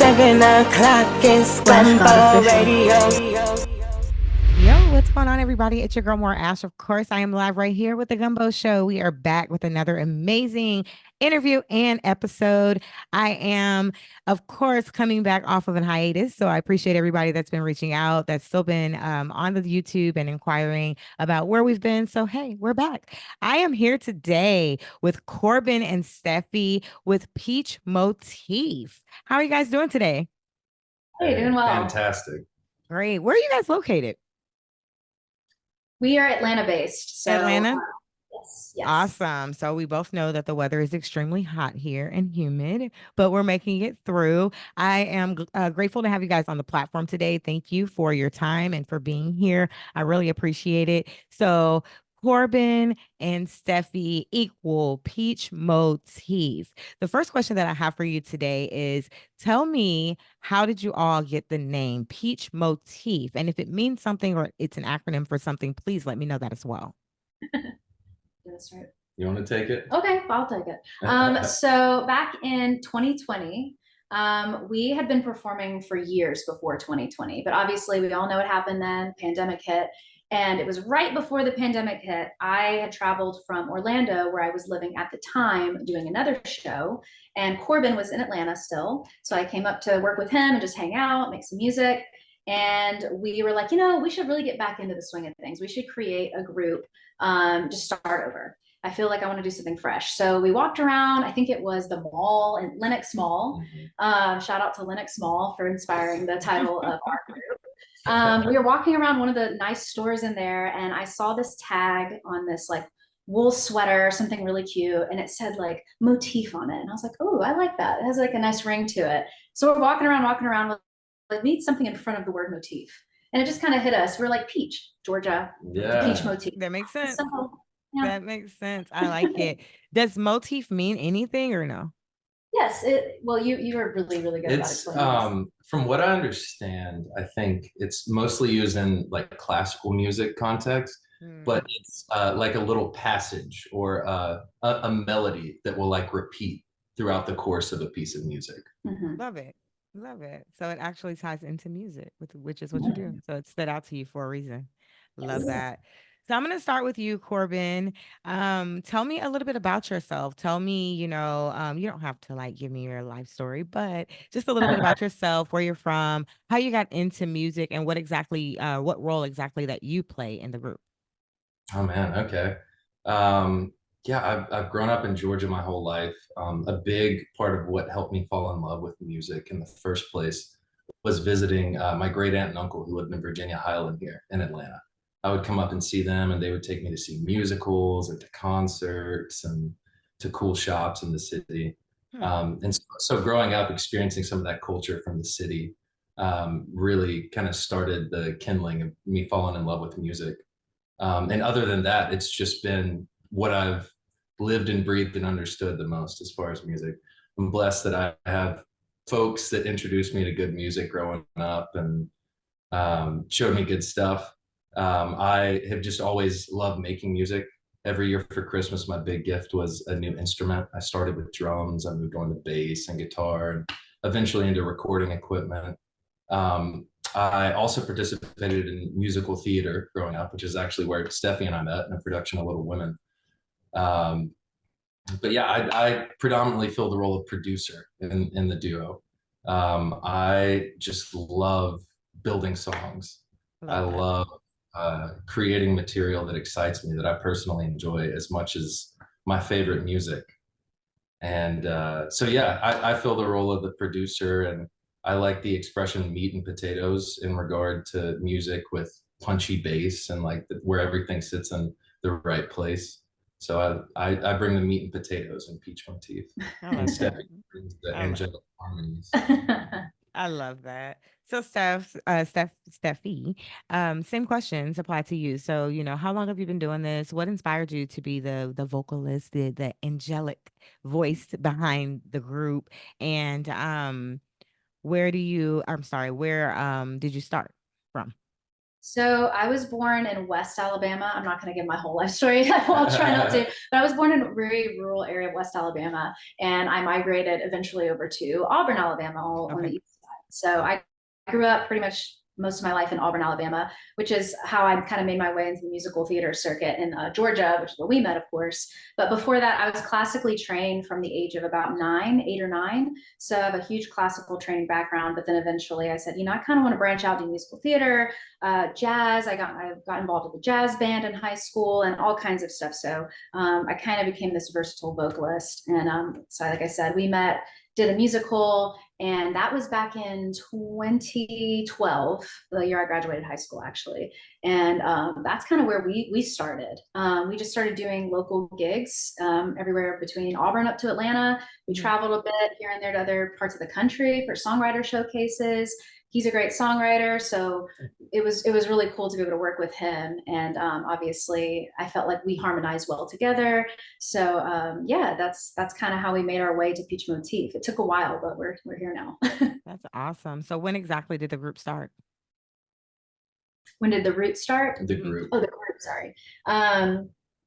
7 o'clock is Gumbo Radio. Yo, what's going on, everybody? It's your girl, More Ash. Of course, I am live right here with the Gumbo Show. We are back with another amazing interview and episode. I am, of course, coming back off of an hiatus. So I appreciate everybody that's been reaching out, that's still been on the YouTube and inquiring about where we've been. So, hey, we're back. I am here today with Corbin and Steffi with Peachmotif. How are you guys doing today? Hey, doing well. Fantastic. Great. Where are you guys located? We are Atlanta based. So, Atlanta? Yes. Awesome. So we both know that the weather is extremely hot here and humid, but we're making it through. I am grateful to have you guys on the platform today. Thank you for your time and for being here. I really appreciate it. So Corbin and Steffi equal Peachmotif. The first question that I have for you today is, tell me, how did you all get the name Peachmotif? And if it means something or it's an acronym for something, please let me know that as well. That's right. You want to take it? Okay, I'll take it. So back in 2020, we had been performing for years before 2020, but obviously we all know what happened then, pandemic hit. And it was right before the pandemic hit. I had traveled from Orlando, where I was living at the time, doing another show, and Corbin was in Atlanta still. So I came up to work with him and just hang out, make some music. And we were like, we should really get back into the swing of things. We should create a group, just start over. I feel like I want to do something fresh. So we walked around, I think it was the mall in Lenox Mall. Shout out to Lenox Mall for inspiring the title of our group. We were walking around one of the nice stores in there, and I saw this tag on this like wool sweater, something really cute, and it said like motif on it. And I was like, oh, I like that. It has like a nice ring to it. So we're walking around, like need something in front of the word motif. And it just kind of hit us. We're like Peach, Georgia, Peach motif. That makes sense. So, yeah. That makes sense. I like it. Does motif mean anything or no? Yes. Well, you were really, really good about explaining this. From what I understand, I think it's mostly used in like classical music context, but it's like a little passage or a melody that will like repeat throughout the course of a piece of music. Love it. Love it. So it actually ties into music, which is what you do. So it stood out to you for a reason. Love that. So I'm going to start with you, Corbin. Tell me a little bit about yourself. Tell me, you don't have to like give me your life story, but just a little bit about yourself, where you're from, how you got into music, and what role exactly that you play in the group. Oh man, okay. Yeah, I've grown up in Georgia my whole life. A big part of what helped me fall in love with music in the first place was visiting my great aunt and uncle who lived in Virginia Highland here in Atlanta. I would come up and see them, and they would take me to see musicals and to concerts and to cool shops in the city. And so growing up, experiencing some of that culture from the city really kind of started the kindling of me falling in love with music. And other than that, it's just been what I've lived and breathed and understood the most as far as music. I'm blessed that I have folks that introduced me to good music growing up and showed me good stuff. I have just always loved making music. Every year for Christmas, my big gift was a new instrument. I started with drums, I moved on to bass and guitar, and eventually into recording equipment. I also participated in musical theater growing up, which is actually where Steffi and I met in a production of Little Women. But yeah, I predominantly fill the role of producer in the duo. I just love building songs. I love creating material that excites me, that I personally enjoy as much as my favorite music. And so yeah, I fill the role of the producer, and I like the expression meat and potatoes in regard to music with punchy bass and like where everything sits in the right place. So I bring the meat and potatoes in Peachmotif, and Steffi brings the angelic harmonies. I love that. So Steffi, same questions apply to you. So, how long have you been doing this? What inspired you to be the vocalist, the angelic voice behind the group? And where did you start from? So I was born in West Alabama. I'm not going to give my whole life story. I'll try not to. But I was born in a very rural area of West Alabama, and I migrated eventually over to Auburn, Alabama, on the East So I grew up pretty much most of my life in Auburn, Alabama, which is how I kind of made my way into the musical theater circuit in Georgia, which is where we met, of course. But before that, I was classically trained from the age of about 8 or 9. So I have a huge classical training background. But then eventually I said, I kind of want to branch out to musical theater, jazz. I got involved with the jazz band in high school and all kinds of stuff. So I kind of became this versatile vocalist. And so, like I said, we met, did a musical, and that was back in 2012, the year I graduated high school, actually. And that's kind of where we started. We just started doing local gigs everywhere between Auburn up to Atlanta. We traveled a bit here and there to other parts of the country for songwriter showcases. He's a great songwriter, so it was really cool to be able to work with him. And obviously, I felt like we harmonized well together. So yeah, that's kind of how we made our way to Peachmotif. It took a while, but we're here now. That's awesome. So when exactly did the group start? When did the root start? The group. Oh, the group. Sorry.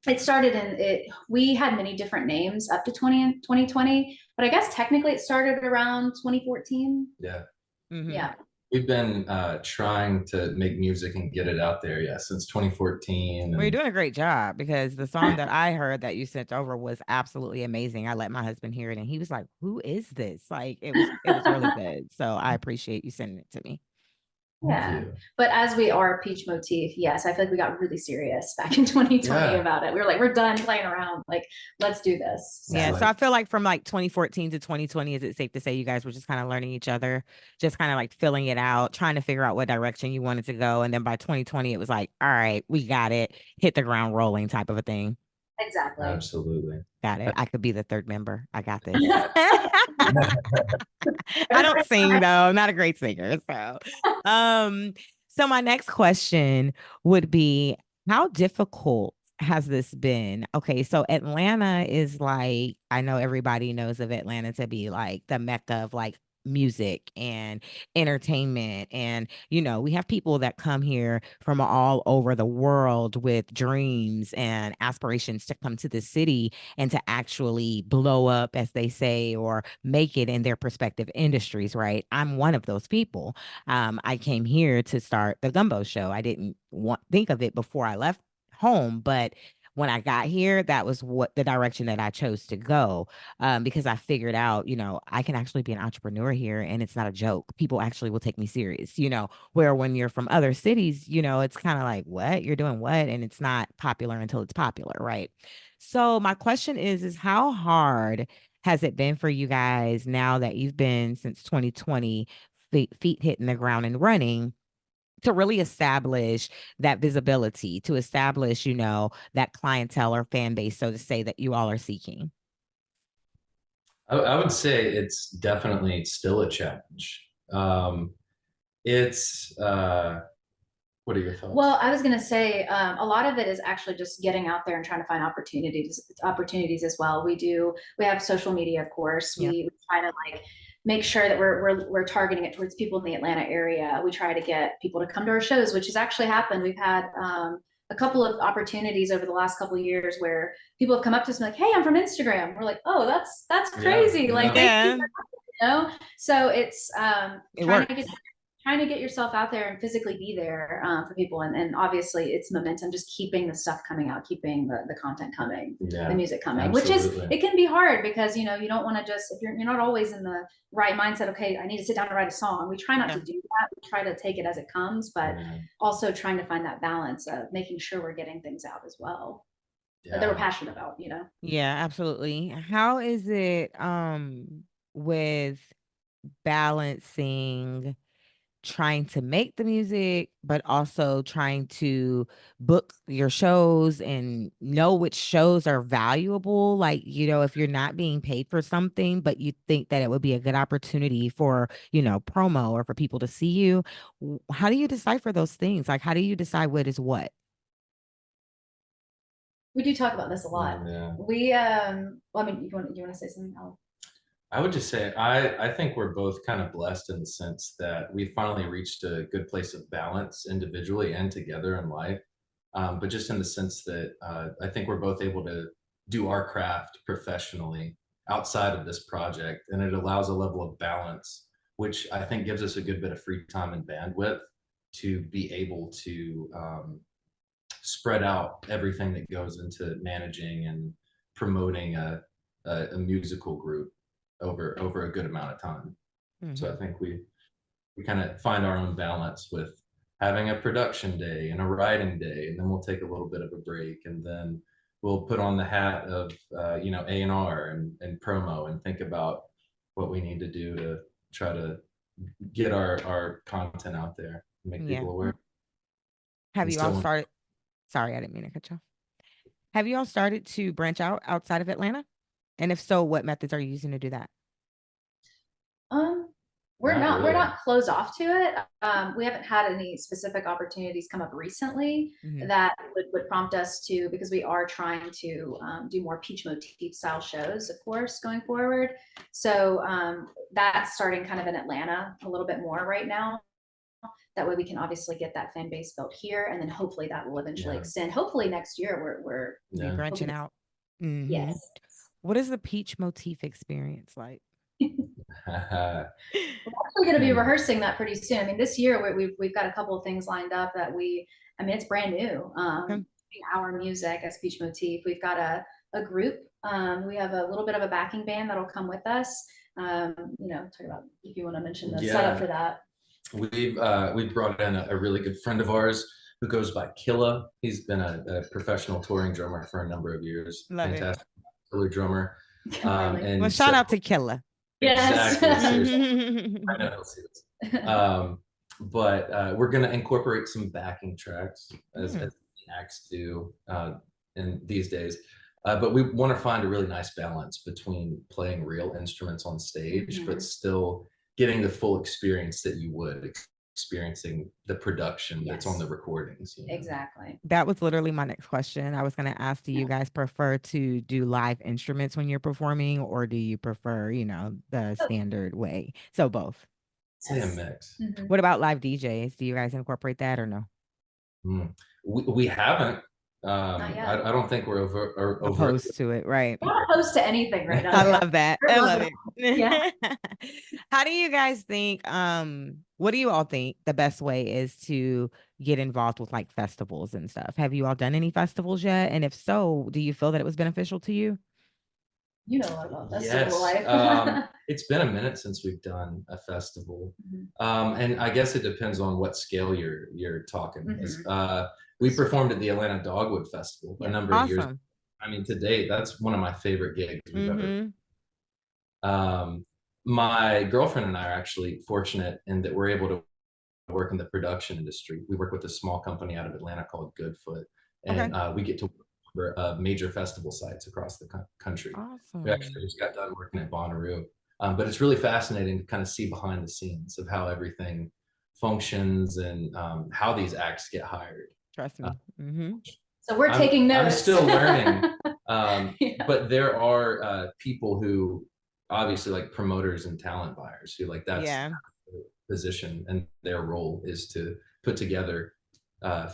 It started we had many different names up to 2020, but I guess technically it started around 2014. Yeah. Mhm. Yeah. We've been trying to make music and get it out there, since 2014. Well, you're doing a great job, because the song that I heard that you sent over was absolutely amazing. I let my husband hear it and he was like, "Who is this?" Like it was really good. So I appreciate you sending it to me. Yeah. But as we are Peachmotif, yes, I feel like we got really serious back in 2020 about it. We were like, we're done playing around. Like, let's do this. So. Yeah. So I feel like from like 2014 to 2020, is it safe to say you guys were just kind of learning each other, just kind of like filling it out, trying to figure out what direction you wanted to go. And then by 2020, it was like, all right, we got it, hit the ground rolling type of a thing. Exactly. Absolutely. Got it. I could be the third member. I got this. I don't sing though. I'm not a great singer. So my next question would be, how difficult has this been? Okay, so Atlanta is like, I know everybody knows of Atlanta to be like the mecca of like music and entertainment. And, we have people that come here from all over the world with dreams and aspirations to come to the city and to actually blow up, as they say, or make it in their respective industries, right? I'm one of those people. I came here to start the Gumbo Show. I didn't think of it before I left home, but when I got here, that was what the direction that I chose to go, because I figured out, I can actually be an entrepreneur here and it's not a joke. People actually will take me serious, where when you're from other cities, it's kind of like, what? You're doing what? And it's not popular until it's popular, right? So my question is how hard has it been for you guys now that you've been since 2020, feet hitting the ground and running, to really establish that visibility, to establish, that clientele or fan base, so to say, that you all are seeking? I would say it's definitely still a challenge. It's what are your thoughts? Well, I was going to say a lot of it is actually just getting out there and trying to find opportunities as well. We have social media, of course. Yeah. We try to like make sure that we're targeting it towards people in the Atlanta area. We try to get people to come to our shows, which has actually happened. We've had a couple of opportunities over the last couple of years where people have come up to us and like, "Hey, I'm from Instagram." We're like, "Oh, that's crazy!" Yeah, like, yeah. So it's It trying to get yourself out there and physically be there for people. And obviously it's momentum, just keeping the stuff coming out, keeping the content coming, the music coming, absolutely. which is, it can be hard because, you don't want to just, if you're not always in the right mindset, okay, I need to sit down and write a song. We try not to do that. We try to take it as it comes, but also trying to find that balance of making sure we're getting things out as well that we're passionate about, Yeah, absolutely. How is it with balancing trying to make the music, but also trying to book your shows and know which shows are valuable? Like, if you're not being paid for something, but you think that it would be a good opportunity for, promo or for people to see you, how do you decipher those things? Like, how do you decide what is what? We do talk about this a lot. Yeah. We, well, I mean, you want to say something else? I would just say I think we're both kind of blessed in the sense that we finally reached a good place of balance individually and together in life. But just in the sense that I think we're both able to do our craft professionally outside of this project, and it allows a level of balance which I think gives us a good bit of free time and bandwidth to be able to spread out everything that goes into managing and promoting a musical group over a good amount of time. So I think we kind of find our own balance with having a production day and a writing day, and then we'll take a little bit of a break, and then we'll put on the hat of A&R and promo, and think about what we need to do to try to get our content out there, make people aware. Have And you all still- started? Sorry, I didn't mean to cut you off. Have you all started to branch out outside of Atlanta? And if so, what methods are you using to do that? We're Not not really. closed off to it. We haven't had any specific opportunities come up recently that would prompt us to, because we are trying to do more Peachmotif style shows, of course, going forward. So that's starting kind of in Atlanta a little bit more right now. That way we can obviously get that fan base built here, and then hopefully that will eventually extend. Hopefully next year we're Be branching out. Yes. What is the Peachmotif experience like? We're actually going to be rehearsing that pretty soon. I mean, this year we've got a couple of things lined up that it's brand new. Our music as Peachmotif. We've got a group. We have a little bit of a backing band that'll come with us. Talk about if you want to mention the setup for that. We've brought in a really good friend of ours who goes by Killa. He's been a professional touring drummer for a number of years. Love Fantastic killer drummer. Really? Well, shout out to Killa. Yes. Exactly. Seriously. I know he'll see this. But we're going to incorporate some backing tracks as acts do in these days. But we want to find a really nice balance between playing real instruments on stage, but still getting the full experience that you would experiencing the production that's on the recordings. Exactly. That was literally my next question. I was going to ask, do you guys prefer to do live instruments when you're performing, or do you prefer, the standard way? So both. Say a mix. What about live DJs? Do you guys incorporate that or no? We haven't. Not yet. I don't think we're Opposed to it, right? We're not opposed to anything right now. I love that. I love it. Yeah. How do you guys think, what do you all think the best way is to get involved with like festivals and stuff? Have you all done any festivals yet? And if so, do you feel that it was beneficial to you? You know a lot about festival life. It's been a minute since we've done a festival. And I guess it depends on what scale you're talking. We performed at the Atlanta Dogwood Festival a number of years. I mean, to date, that's one of my favorite gigs we've ever. My girlfriend and I are actually fortunate in that we're able to work in the production industry. We work with a small company out of Atlanta called Goodfoot, and we get to work for major festival sites across the country. Awesome. We actually just got done working at Bonnaroo, but it's really fascinating to kind of see behind the scenes of how everything functions and how these acts get hired. Trust me. So we're taking notes. I'm still learning, but there are people who obviously like promoters and talent buyers who like that's the position, and their role is to put together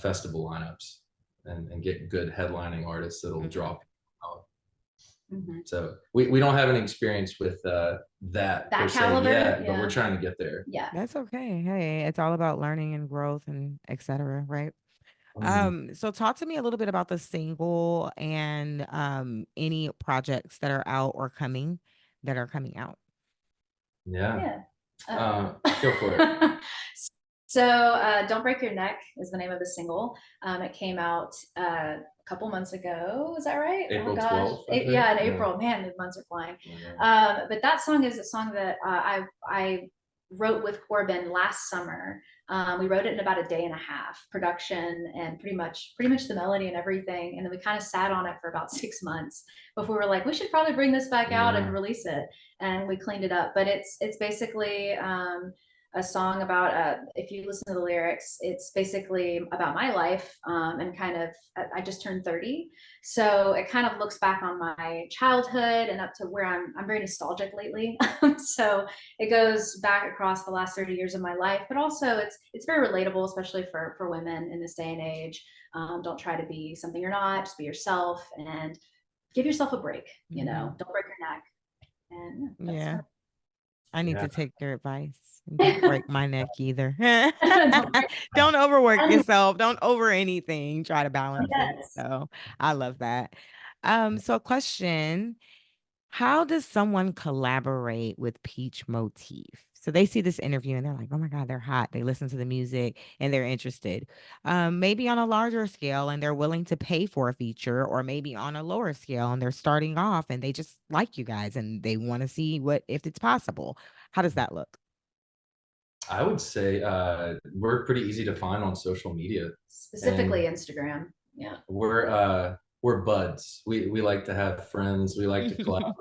festival lineups and get good headlining artists that'll draw people out. So we don't have any experience with that per caliber yet, but we're trying to get there. Yeah, that's okay. Hey, it's all about learning and growth and etc. Right? So talk to me a little bit about the single and any projects that are out or coming out. Go for it. So Don't Break Your Neck is the name of the single. It came out a couple months ago. Is that right? April 12th. In April. Man, the months are flying. But that song is a song that I wrote with Corbin last summer. We wrote it in about a day and a half, production and pretty much the melody and everything. And then we kind of sat on it for about 6 months before we were like, we should probably bring this back out and release it. And we cleaned it up. But it's basically a song about, if you listen to the lyrics, it's basically about my life and kind of, I just turned 30. So it kind of looks back on my childhood and up to where I'm very nostalgic lately. So it goes back across the last 30 years of my life, but also it's very relatable, especially for women in this day and age. Don't try to be something you're not, just be yourself and give yourself a break, don't break your neck. And I need to Yeah. take your advice. Don't break my neck either. Don't break Don't overwork my neck. yourself. Don't over anything. Try to balance it. Yes. So I love that. So question, how does someone collaborate with Peachmotif? So they see this interview and they're like, oh my God, they're hot. They listen to the music and they're interested. Maybe on a larger scale and they're willing to pay for a feature, or maybe on a lower scale and they're starting off and they just like you guys and they want to see what if it's possible. How does that look? I would say we're pretty easy to find on social media. Specifically Instagram. Yeah. We're buds. We like to have friends. We like to collaborate.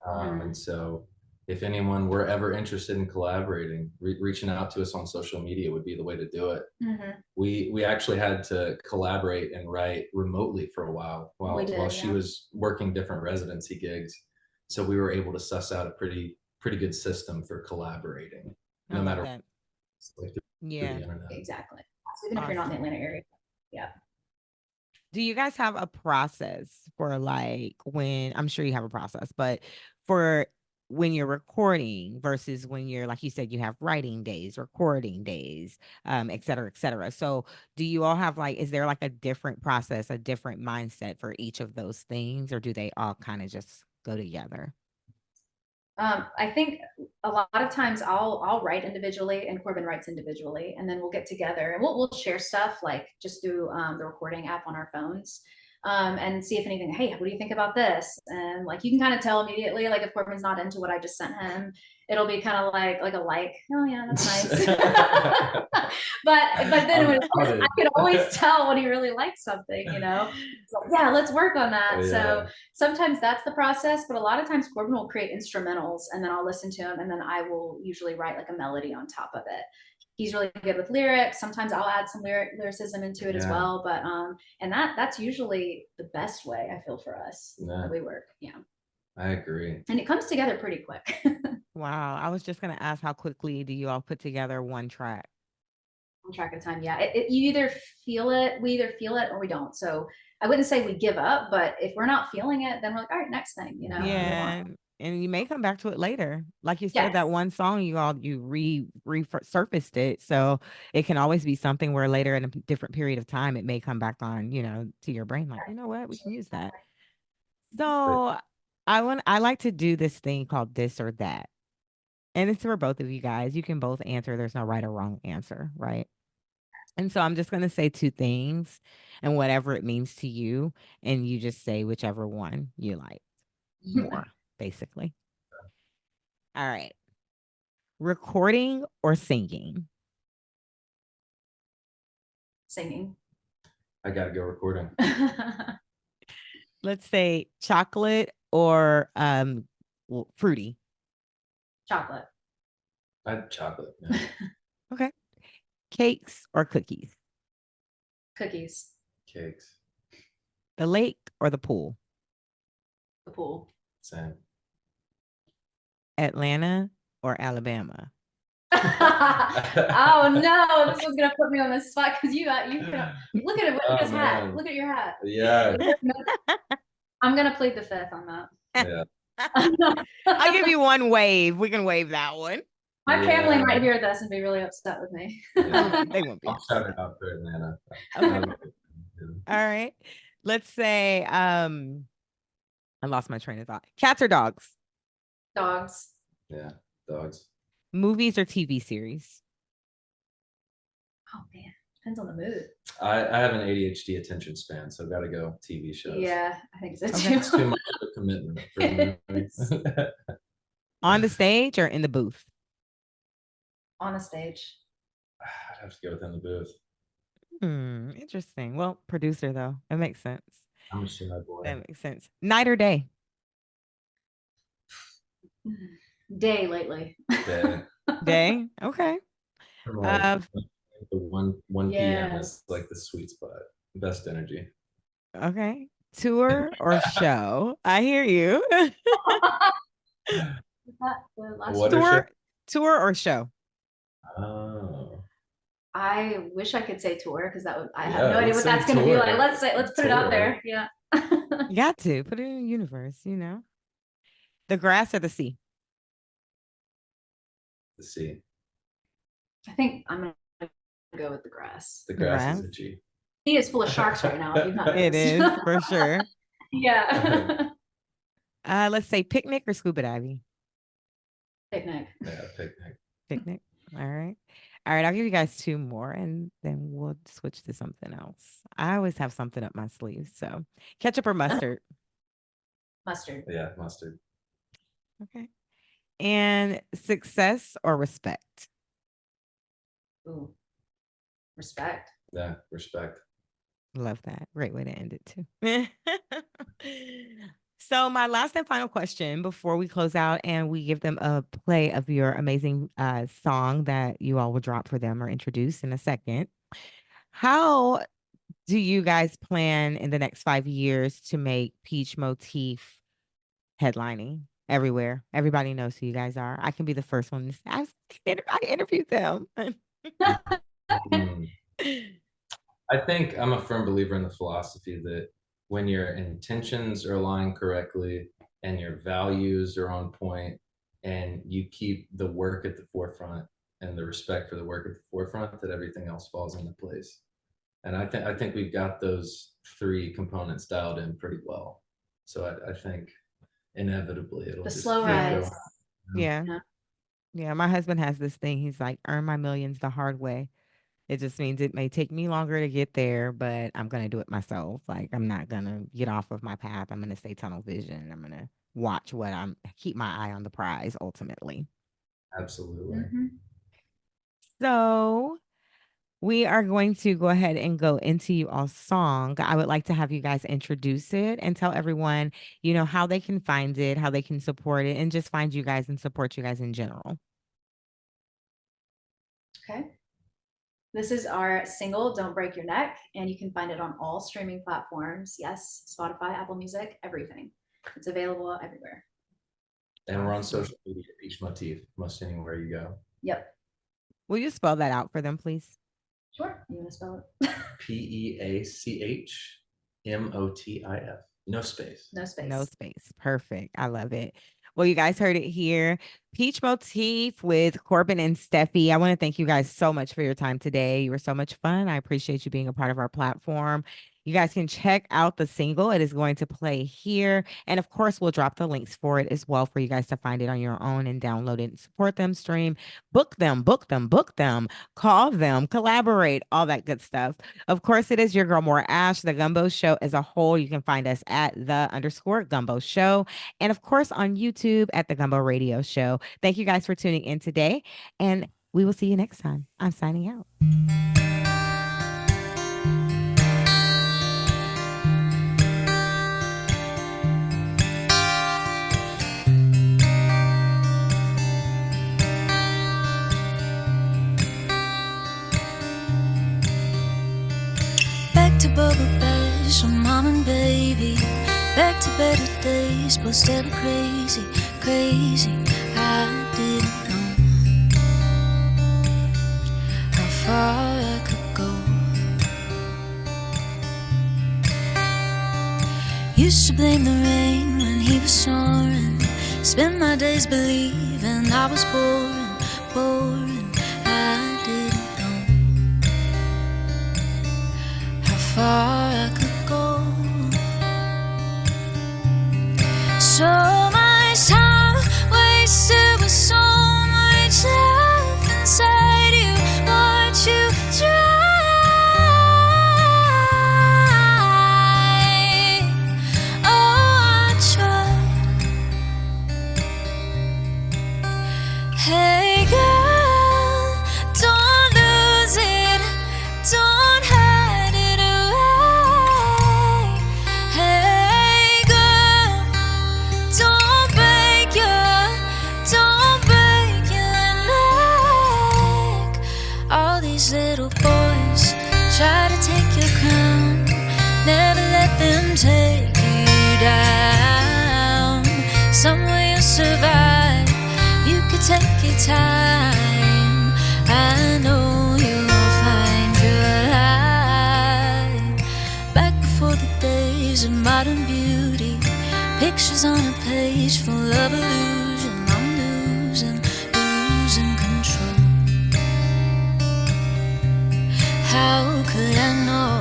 And so if anyone were ever interested in collaborating, reaching out to us on social media would be the way to do it. We actually had to collaborate and write remotely for a while while she was working different residency gigs. So we were able to suss out a pretty good system for collaborating, no matter that. like through Yeah, the internet. Exactly. So even if you're not in the Atlanta area. Yeah. Do you guys have a process for like when, I'm sure you have a process, but for when you're recording versus when you're, like you said, you have writing days, recording days, et cetera, et cetera. So do you all have like, is there like a different process, a different mindset for each of those things, or do they all kind of just go together? I think a lot of times I'll write individually and Corbin writes individually, and then we'll get together and we'll share stuff like just through the recording app on our phones, and see if anything. Hey, what do you think about this? And like you can kind of tell immediately. Like if Corbin's not into what I just sent him, it'll be kind of like oh yeah, that's nice. but then I can always tell when he really likes something, you know. So, yeah, let's work on that. Oh, yeah. So sometimes that's the process, but a lot of times Corbin will create instrumentals and then I'll listen to him and then I will usually write like a melody on top of it. He's really good with lyrics. Sometimes I'll add some lyricism into it as well. But and that's usually the best way I feel for us that we work. Yeah. I agree. And it comes together pretty quick. Wow. I was just going to ask, how quickly do you all put together one track? One track at a time. Yeah. We either feel it or we don't. So I wouldn't say we give up, but if we're not feeling it, then we're like, all right, next thing, you know. Yeah. And you may come back to it later. Like you said, that one song you resurfaced it. So it can always be something where later in a different period of time, it may come back on, you know, to your brain. Like, you know what, we can use that. So I like to do this thing called This or That. And it's for both of you guys. You can both answer. There's no right or wrong answer, right? And so I'm just going to say two things and whatever it means to you. And you just say whichever one you like more, basically. All right. Recording or singing? Singing. I gotta go recording. Let's say chocolate or fruity. Chocolate. I had chocolate. Yeah. Okay. Cakes or cookies? Cookies. Cakes. The lake or the pool? The pool. Same. Atlanta or Alabama? Oh no, this one's gonna put me on the spot because you look at it. Look at his hat. Look at your hat. Yeah. I'm gonna plead the fifth on that. Yeah. I'll give you one wave. We can wave that one. My family might hear this and be really upset with me. Yeah, they won't be. I'll shout it out for Atlanta. Okay. All right. Let's say I lost my train of thought. Cats or dogs? Dogs. Yeah, dogs. Movies or TV series? Oh man, depends on the mood. I have an ADHD attention span, so gotta go TV shows. Yeah, I think so Okay. It's too much of a commitment for me. On the stage or in the booth? On the stage. I'd have to go within the booth. Interesting. Well, producer though. It makes sense. I'm a shy boy. That makes sense. Night or day? Day lately. Day. Day. Okay. The 1 p.m. is like the sweet spot. Best energy. Okay. Tour or show? I hear you. Tour or show? Oh. I wish I could say tour because I have no idea what that's gonna be like. Let's put it out there. Yeah. You got to put it in the universe, you know. The grass or the sea? The C. I think I'm going to go with the grass. The grass is Grass. a G. Sea is full of sharks right now, if you've not It noticed. is for sure. Yeah. Let's say picnic or scuba diving. Picnic. Yeah, picnic. Picnic. All right. All right. I'll give you guys 2 more and then we'll switch to something else. I always have something up my sleeve. So ketchup or mustard. Mustard. Yeah, mustard. Okay. And success or respect. Ooh. Respect. Yeah, respect. Love that. Great way to end it too. So my last and final question before we close out and we give them a play of your amazing song that you all will drop for them or introduce in a second. How do you guys plan in the next 5 years to make Peachmotif headlining everywhere? Everybody knows who you guys are. I can be the first one to say, I interviewed them. Mm. I think I'm a firm believer in the philosophy that when your intentions are aligned correctly and your values are on point and you keep the work at the forefront and the respect for the work at the forefront, that everything else falls into place. And I think we've got those 3 components dialed in pretty well. So I think inevitably it'll The just slow keep rise. going. Yeah. Yeah. Yeah. My husband has this thing. He's like, earn my millions the hard way. It just means it may take me longer to get there, but I'm going to do it myself. Like, I'm not going to get off of my path. I'm going to stay tunnel vision. I'm going to watch keep my eye on the prize ultimately. Absolutely. Mhm. So we are going to go ahead and go into you all's song. I would like to have you guys introduce it and tell everyone, how they can find it, how they can support it, and just find you guys and support you guys in general. Okay. This is our single, Don't Break Your Neck, and you can find it on all streaming platforms. Yes, Spotify, Apple Music, everything. It's available everywhere. And we're on social media, Peachmotif, most anywhere you go. Yep. Will you spell that out for them, please? Sure. You want to spell it? Peachmotif. No space. No space. No space. Perfect. I love it. Well, you guys heard it here. Peachmotif with Corbin and Steffi. I want to thank you guys so much for your time today. You were so much fun. I appreciate you being a part of our platform. You guys can check out the single. It is going to play here. And of course, we'll drop the links for it as well for you guys to find it on your own and download it and support them, stream, book them, call them, collaborate, all that good stuff. Of course, it is your girl, More Ash, the Gumbo Show as a whole. You can find us at _Gumbo Show. And of course, on YouTube at the Gumbo Radio Show. Thank you guys for tuning in today. And we will see you next time. I'm signing out. Back to bubble bash from mom and baby. Back to better days, but still crazy, crazy. I didn't know how far I could go. Used to blame the rain when he was snoring. Spent my days believing I was boring, boring. I didn't know how far I could go. So much time wasted with so much love inside you. Watch you try. Oh, I tried. Hey girl, don't lose it. Don't hide it away. Hey girl, don't break your neck. All these little boys try to take your crown. Never let them take you down. Some way you'll survive. You could take your time. I know you'll find your light. Back before the days of modern beauty. Pictures on a page full of illusion. I'm losing control. How could I know?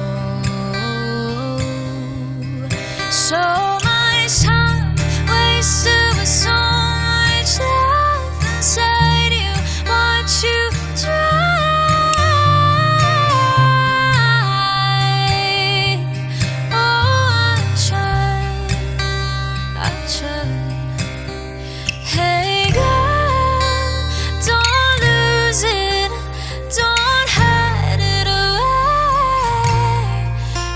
So much time wasted with so much love inside you. Watch you try. Oh, I tried. Hey girl, don't lose it, don't hide it away.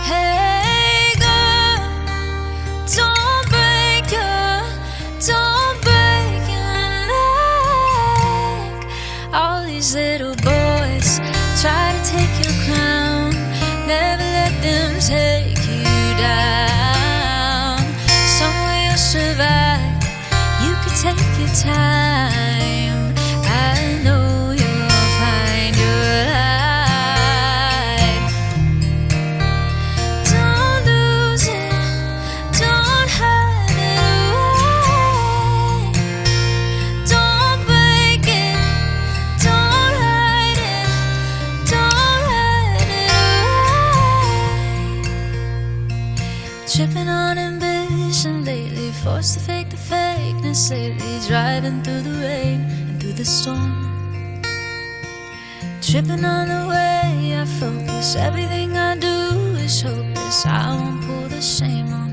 Hey girl, don't break your leg. All these little boys try to take your crown, never let them take you down. Some way you'll survive, you could take your time. I know you'll find your light. Don't lose it, don't hide it away. Don't break it, don't hide it, don't hide it away. Tripping on ambition lately, forced to fake the fakeness lately, driving through the rain and through the storm. Tripping on the way I focus, everything I do is hopeless. I won't pull the shame on